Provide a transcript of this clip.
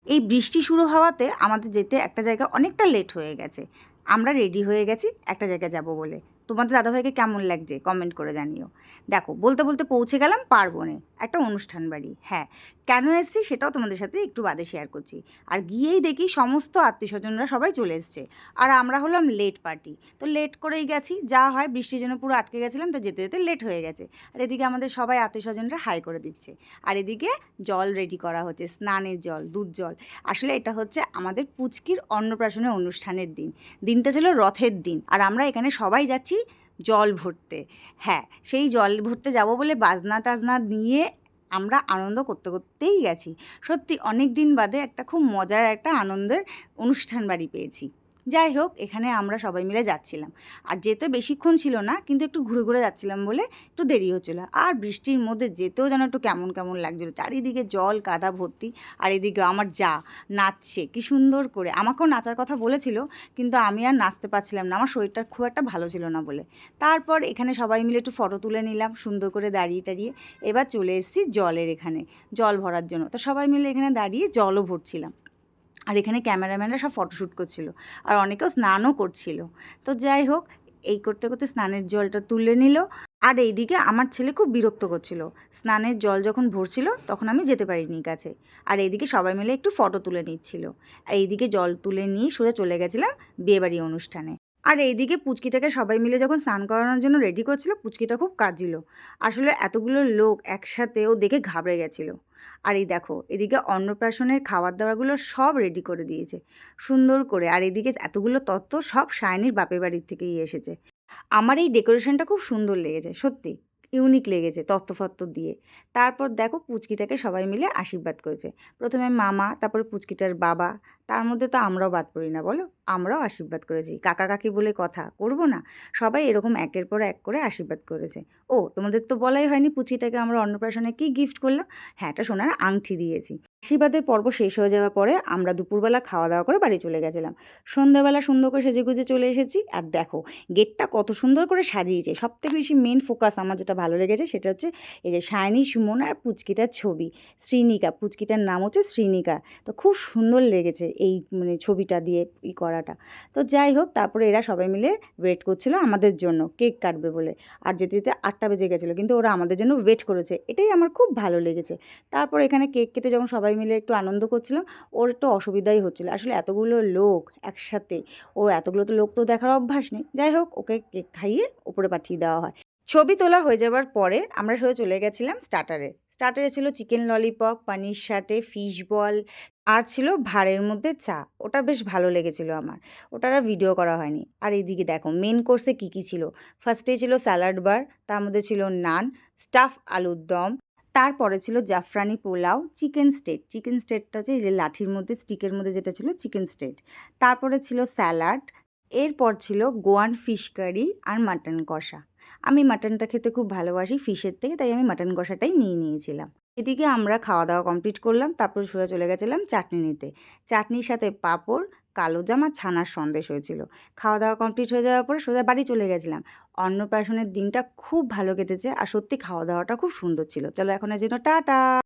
এই বৃষ্টি শুরু হওয়াতে আমাদের যেতে একটা জায়গা অনেকটা লেট হয়ে গেছে। আমরা রেডি হয়ে গেছি একটা জায়গায় যাব বলে। তোমাদের দাদাভাইকে কেমন লাগছে কমেন্ট করে জানিও। দেখো বলতে বলতে পৌঁছে গেলাম পার্বণে, একটা অনুষ্ঠান বাড়ি। হ্যাঁ, কেন এসেছি সেটাও তোমাদের সাথে একটু বাদে শেয়ার করছি। আর গিয়েই দেখি সমস্ত আত্মীয়স্বজনরা সবাই চলে এসছে, আর আমরা হলাম লেট পার্টি। তো লেট করেই গেছি, যা হয় বৃষ্টির জন্য পুরো আটকে গেছিলাম, তো যেতে যেতে লেট হয়ে গেছে। আর এদিকে আমাদের সবাই আত্মীয়স্বজনরা হাই করে দিচ্ছে, আর এদিকে জল রেডি করা হচ্ছে, স্নানের জল, দুধ জল। আসলে এটা হচ্ছে আমাদের পুচকির অন্নপ্রাশনের অনুষ্ঠানের দিন। দিনটা ছিল রথের দিন, আর আমরা এখানে সবাই যাচ্ছি জল ভরতে। হ্যাঁ, সেই জল ভরতে যাব বলে বাজনা টাজনা নিয়ে আমরা আনন্দ করতে করতেই গেছি। সত্যি অনেক দিন বাদে একটা খুব মজার একটা আনন্দের অনুষ্ঠান বাড়ি পেয়েছি। যাই হোক, এখানে আমরা সবাই মিলে যাচ্ছিলাম, আর যেতে বেশিক্ষণ ছিল না, কিন্তু একটু ঘুরে ঘুরে যাচ্ছিলাম বলে একটু দেরি হচ্ছিলো। আর বৃষ্টির মধ্যে যেতেও যেন একটু কেমন কেমন লাগছিলো, চারিদিকে জল কাদা ভর্তি। আর এদিকে আমার যা নাচছে কি সুন্দর করে, আমাকেও নাচার কথা বলেছিল, কিন্তু আমি আর নাচতে পারছিলাম না, আমার শরীরটা খুব একটা ভালো ছিল না বলে। তারপর এখানে সবাই মিলে একটু ফটো তুলে নিলাম সুন্দর করে দাঁড়িয়ে টাড়িয়ে। এবার চলে এসেছি জলের এখানে জল ভরার জন্য। তো সবাই মিলে এখানে দাঁড়িয়ে জলও ভরছিলাম, আর এখানে ক্যামেরাম্যানরা সব ফটোশ্যুট করছিল, আর অনেকেও স্নানও করছিল। তো যাই হোক, এই করতে করতে স্নানের জলটা তুলে নিল। আর এইদিকে আমার ছেলে খুব বিরক্ত করছিল, স্নানের জল যখন ভরছিল তখন আমি যেতে পারিনি কাছে। আর এইদিকে সবাই মিলে একটু ফটো তুলে নিচ্ছিল, আর এইদিকে জল তুলে নিয়ে সোজা চলে গেছিলাম বিয়েবাড়ি অনুষ্ঠানে। আর এইদিকে পুচকিটাকে সবাই মিলে যখন স্নান করানোর জন্য রেডি করছিল, পুচকিটা খুব কাঁদছিল। আসলে এতগুলো লোক একসাথে ও দেখে ঘাবড়ে গেছিলো। আর এই দেখো এদিকে অন্নপ্রাশনের খাবার দাবারগুলো সব রেডি করে দিয়েছে সুন্দর করে। আর এদিকে এতগুলো তত্ত্ব সব সায়নীর বাপের বাড়ির থেকেই এসেছে। আমার এই ডেকোরেশনটা খুব সুন্দর লেগেছে, সত্যি ইউনিক লেগেছে তত্ত্বফত্ত্ব দিয়ে। তারপর দেখো পুচকিটাকে সবাই মিলে আশীর্বাদ করেছে। প্রথমে মামা, তারপরে পুচকিটার বাবা, তার মধ্যে তো আমরাও বাদ পড়ি না বলো, আমরাও আশীর্বাদ করেছি। কাকা কাকি বলে কথা করব না? সবাই এরকম একের পর এক করে আশীর্বাদ করেছে। ও তোমাদের তো বলাই হয়নি, পুচকিটাকে আমরা অন্নপ্রাশনে কি গিফট করলাম। হ্যাঁ, একটা সোনার আংটি দিয়েছি। আশীর্বাদের পর্ব শেষ হয়ে যাওয়ার পরে আমরা দুপুরবেলা খাওয়া দাওয়া করে বাড়ি চলে গেছিলাম। সন্ধ্যাবেলা সুন্দর করে সেজেগুজে চলে এসেছি। আর দেখো গেটটা কত সুন্দর করে সাজিয়েছে। সবথেকে বেশি মেন ফোকাস আমার যেটা ভালো লেগেছে সেটা হচ্ছে এই যে সায়নী, সুমন আর পুচকিটার ছবি। শ্রীনিকা, পুচকিটার নাম হচ্ছে শ্রীনিকা। তো খুব সুন্দর লেগেছে এই মানে ছবিটা দিয়ে করাটা। তো যাই হোক, তারপরে এরা সবাই মিলে ওয়েট করছিল আমাদের জন্য কেক কাটবে বলে। আর যেতে যেতে 8টা বেজে গেছিলো, কিন্তু ওরা আমাদের জন্য ওয়েট করেছে, এটাই আমার খুব ভালো লেগেছে। তারপর এখানে কেক কেটে যখন সবাই মিলে একটু আনন্দ করছিলাম, ওর একটু অসুবিধাই হচ্ছিলো। আসলে এতগুলো লোক একসাথে, ও এতগুলো তো লোক তো দেখার অভ্যাস নেই। যাই হোক, ওকে কেক খাইয়ে উপরে পাঠিয়ে দেওয়া হয়। ছবি তোলা হয়ে যাবার পরে আমরা সবাই চলে গেছিলাম স্টার্টারে। স্টার্টারে ছিল চিকেন ললিপপ, পানির সাথে ফিশ বল, আর ছিল ভাঁড়ের মধ্যে চা। ওটা বেশ ভালো লেগেছিল আমার, ওটার আর ভিডিও করা হয়নি। আর এইদিকে দেখো মেন কোর্সে কী কী ছিল। ফার্স্টে ছিল স্যালাড বার, তার মধ্যে ছিল নান, স্টাফ আলুর দম। তারপরে ছিল জাফরানি পোলাও, চিকেন স্টেক। চিকেন স্টেকটা হচ্ছে এই যে লাঠির মধ্যে স্টিকের মধ্যে যেটা ছিল চিকেন স্টেক। তারপরে ছিল স্যালাড। এরপর ছিল গোয়ান ফিশ কারি আর মাটন কষা। আমি মাটনটা খেতে খুব ভালোবাসি ফিশের থেকে, তাই আমি মাটন কষাটাই নিয়ে নিয়েছিলাম। এদিকে আমরা খাওয়া দাওয়া কমপ্লিট করলাম, তারপর সোজা চলে গেছিলাম চাটনি নিতে। চাটনির সাথে পাঁপড়, কালোজাম আর ছানার সন্দেশ হয়েছিল। খাওয়া দাওয়া কমপ্লিট হয়ে যাওয়ার পরে সোজা বাড়ি চলে গেছিলাম। অন্নপ্রাশনের দিনটা খুব ভালো কেটেছে, আর সত্যি খাওয়া দাওয়াটা খুব সুন্দর ছিল। চলো এখন এর জন্য টাটা।